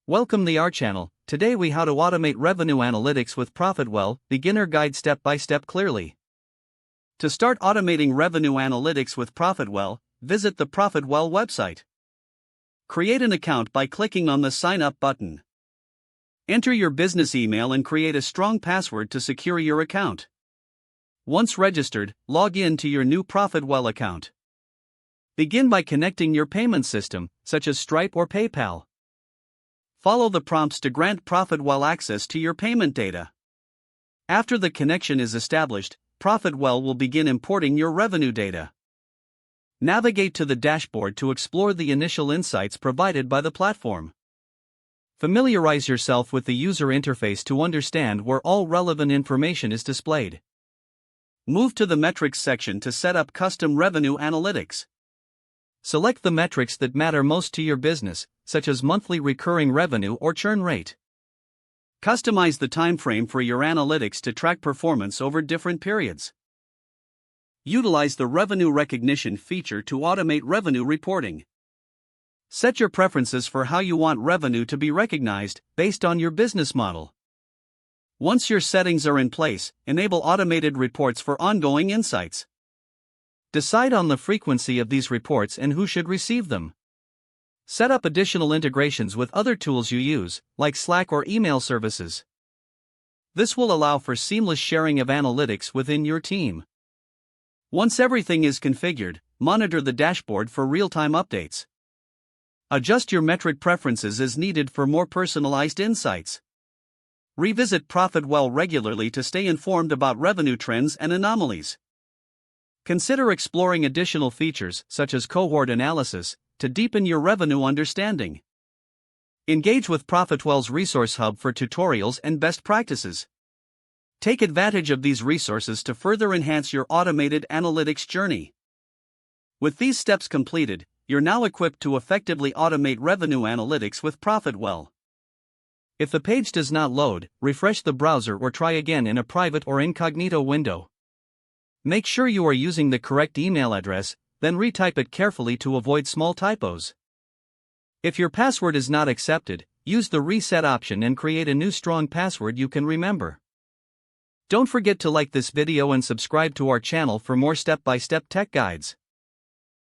Welcome to our channel. Today we how to automate revenue analytics with ProfitWell, beginner guide step by step clearly. To start automating revenue analytics with ProfitWell, visit the ProfitWell website. Create an account by clicking on the sign up button. Enter your business email and create a strong password to secure your account. Once registered, log in to your new ProfitWell account. Begin by connecting your payment system, such as Stripe or PayPal. Follow the prompts to grant ProfitWell access to your payment data. After the connection is established, ProfitWell will begin importing your revenue data. Navigate to the dashboard to explore the initial insights provided by the platform. Familiarize yourself with the user interface to understand where all relevant information is displayed. Move to the metrics section to set up custom revenue analytics. Select the metrics that matter most to your business, such as monthly recurring revenue or churn rate. Customize the time frame for your analytics to track performance over different periods. Utilize the revenue recognition feature to automate revenue reporting. Set your preferences for how you want revenue to be recognized based on your business model. Once your settings are in place, enable automated reports for ongoing insights. Decide on the frequency of these reports and who should receive them. Set up additional integrations with other tools you use, like Slack or email services. This will allow for seamless sharing of analytics within your team. Once everything is configured, monitor the dashboard for real-time updates. Adjust your metric preferences as needed for more personalized insights. Revisit ProfitWell regularly to stay informed about revenue trends and anomalies. Consider exploring additional features, such as cohort analysis, to deepen your revenue understanding. Engage with ProfitWell's Resource Hub for tutorials and best practices. Take advantage of these resources to further enhance your automated analytics journey. With these steps completed, you're now equipped to effectively automate revenue analytics with ProfitWell. If the page does not load, refresh the browser or try again in a private or incognito window. Make sure you are using the correct email address, then retype it carefully to avoid small typos. If your password is not accepted, use the reset option and create a new strong password you can remember. Don't forget to like this video and subscribe to our channel for more step-by-step tech guides.